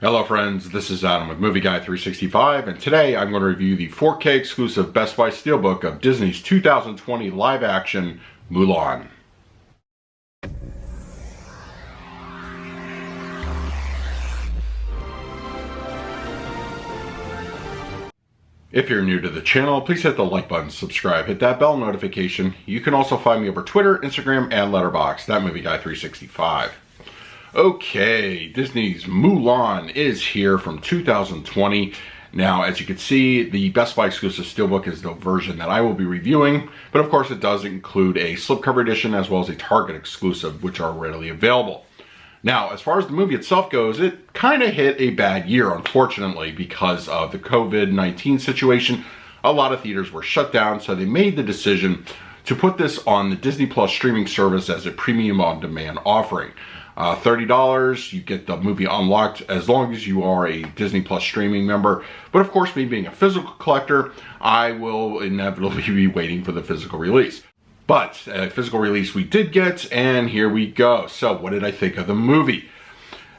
Hello friends, this is Adam with Movie Guy 365, and today I'm going to review the 4K exclusive Best Buy Steelbook of Disney's 2020 live-action Mulan. If you're new to the channel, please hit the like button, subscribe, hit that bell notification. You can also find me over Twitter, Instagram, and Letterboxd, that Movie Guy 365. Okay, Disney's Mulan is here from 2020. Now, as you can see, the Best Buy exclusive Steelbook is the version that I will be reviewing, but of course it does include a slipcover edition as well as a Target exclusive, which are readily available. Now, as far as the movie itself goes, it kind of hit a bad year, unfortunately, because of the COVID-19 situation. A lot of theaters were shut down, so they made the decision to put this on the Disney Plus streaming service as a premium on-demand offering. $30, you get the movie unlocked as long as you are a Disney Plus streaming member. But of course, me being a physical collector, I will inevitably be waiting for the physical release. But a physical release we did get, and here we go. So what did I think of the movie?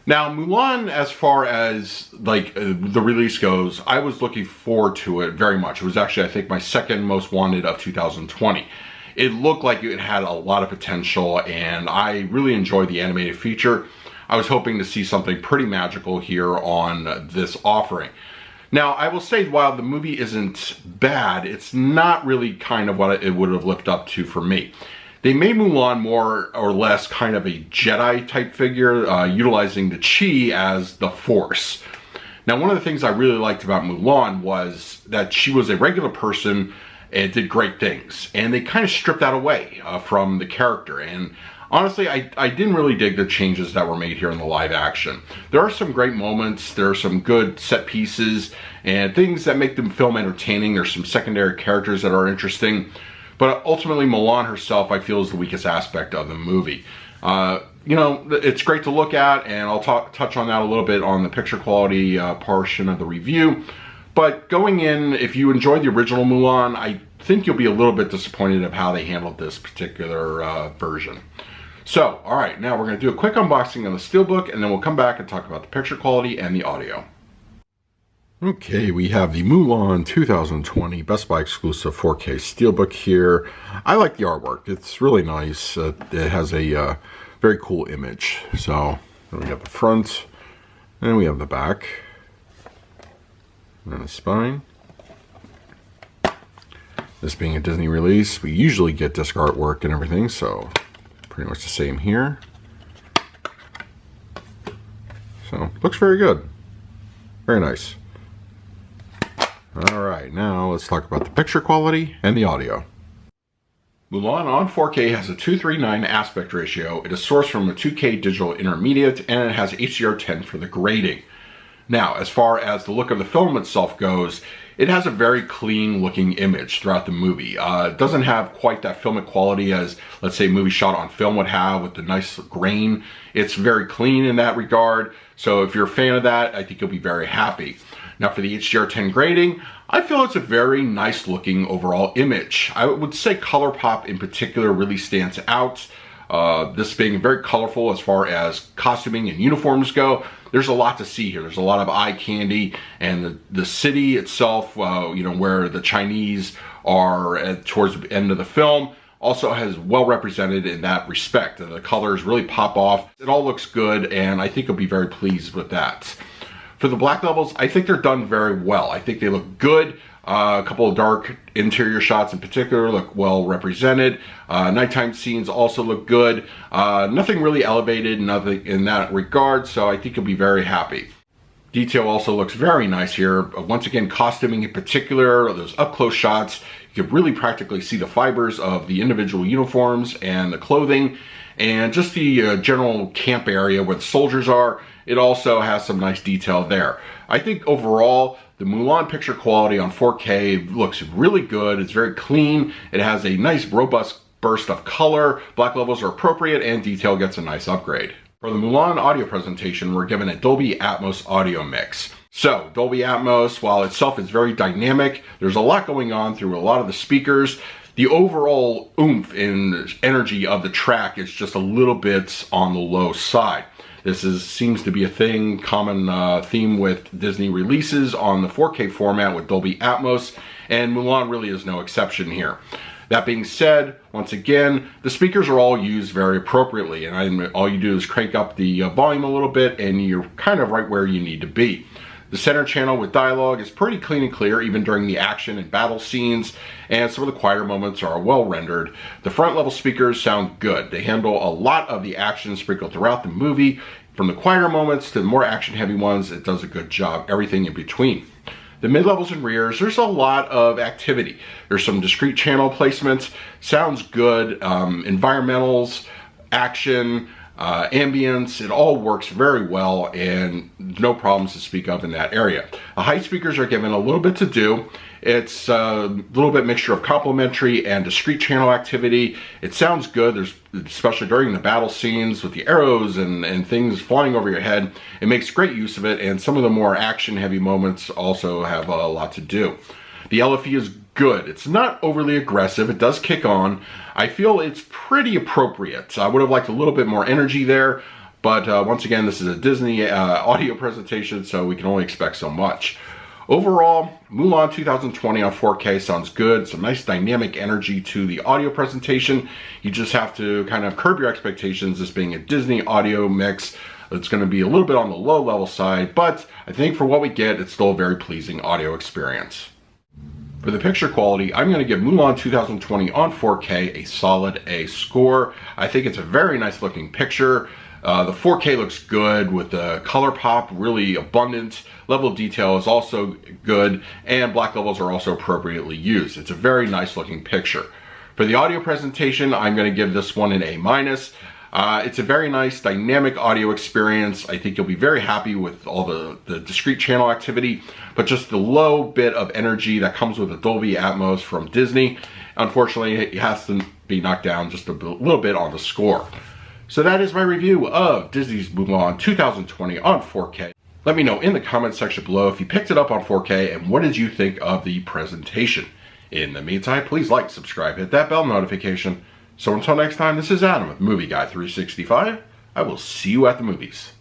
Now, Mulan, as far as the release goes, I was looking forward to it very much. It was actually, I think, my second most wanted of 2020. It looked like it had a lot of potential, and I really enjoyed the animated feature. I was hoping to see something pretty magical here on this offering. Now, I will say, while the movie isn't bad, it's not really kind of what it would have lived up to for me. They made Mulan more or less kind of a Jedi type figure, utilizing the Chi as the Force. Now, one of the things I really liked about Mulan was that she was a regular person and did great things, and they kind of stripped that away from the character. And honestly, I didn't really dig the changes that were made here in the live action. There are some great moments, there are some good set pieces, and things that make the film entertaining. There's some secondary characters that are interesting, but ultimately Mulan herself, I feel, is the weakest aspect of the movie. You know, it's great to look at, and I'll touch on that a little bit on the picture quality portion of the review. But going in, if you enjoyed the original Mulan, I think you'll be a little bit disappointed of how they handled this particular version. So, alright, now we're going to do a quick unboxing of the Steelbook, and then we'll come back and talk about the picture quality and the audio. Okay, we have the Mulan 2020 Best Buy exclusive 4K Steelbook here. I like the artwork. It's really nice. It has a very cool image. So, we got the front, and we have the back. And the spine. This being a Disney release, we usually get disc artwork and everything, so pretty much the same here. So, looks very good. Very nice. Alright, now let's talk about the picture quality and the audio. Mulan on 4K has a 2:3:9 aspect ratio. It is sourced from a 2K digital intermediate, and it has Hdr10 for the grading. Now, as far as the look of the film itself goes, it has a very clean looking image throughout the movie. It doesn't have quite that filmic quality as, let's say, a movie shot on film would have with the nice grain. It's very clean in that regard. So if you're a fan of that, I think you'll be very happy. Now for the Hdr10 grading, I feel it's a very nice looking overall image. I would say Color Pop in particular really stands out. This being very colorful as far as costuming and uniforms go. There's a lot to see here. There's a lot of eye candy, and the city itself, you know, where the Chinese are towards the end of the film, also has well represented in that respect. The colors really pop off. It all looks good, and I think you'll be very pleased with that. For the black levels, I think they're done very well. I think they look good. A couple of dark interior shots in particular look well represented. Nighttime scenes also look good. Nothing really elevated, nothing in that regard, so I think you'll be very happy. Detail also looks very nice here. Once again, costuming in particular, those up-close shots, you can really practically see the fibers of the individual uniforms and the clothing, and just the general camp area where the soldiers are. It also has some nice detail there. I think overall, the Mulan picture quality on 4K looks really good. It's very clean. It has a nice robust burst of color. Black levels are appropriate, and detail gets a nice upgrade. For the Mulan audio presentation, we're given a Dolby Atmos audio mix. So, Dolby Atmos, while itself is very dynamic, there's a lot going on through a lot of the speakers. The overall oomph and energy of the track is just a little bit on the low side. Seems to be a thing, common theme with Disney releases on the 4K format with Dolby Atmos, and Mulan really is no exception here. That being said, once again, the speakers are all used very appropriately, and all you do is crank up the volume a little bit and you're kind of right where you need to be. The center channel with dialogue is pretty clean and clear even during the action and battle scenes, and some of the quieter moments are well rendered. The front level speakers sound good. They handle a lot of the action sprinkled throughout the movie. From the quieter moments to the more action heavy ones, it does a good job, everything in between. The mid-levels and rears, there's a lot of activity. There's some discrete channel placements, sounds good, environmentals, action, ambience, it all works very well and no problems to speak of in that area. The height speakers are given a little bit to do. It's a little bit mixture of complementary and discrete channel activity. It sounds good, especially during the battle scenes with the arrows and things flying over your head. It makes great use of it, and some of the more action heavy moments also have a lot to do. The LFE is good. It's not overly aggressive. It does kick on. I feel it's pretty appropriate. I would have liked a little bit more energy there, but once again, this is a Disney audio presentation, so we can only expect so much. Overall, Mulan 2020 on 4K sounds good. Some nice dynamic energy to the audio presentation. You just have to kind of curb your expectations, this being a Disney audio mix. It's going to be a little bit on the low level side, but I think for what we get, it's still a very pleasing audio experience. For the picture quality, I'm going to give Mulan 2020 on 4K a solid A score. I think it's a very nice looking picture. The 4K looks good with the color pop really abundant. Level of detail is also good, and black levels are also appropriately used. It's a very nice looking picture. For the audio presentation, I'm going to give this one an A-. It's a very nice dynamic audio experience. I think you'll be very happy with all the discrete channel activity, but just the low bit of energy that comes with the Dolby Atmos from Disney, unfortunately, it has to be knocked down just a little bit on the score. So that is my review of Disney's Mulan 2020 on 4K. Let me know in the comments section below if you picked it up on 4K and what did you think of the presentation. In the meantime, please like, subscribe, hit that bell notification. So until next time, this is Adam with Movie Guy 365. I will see you at the movies.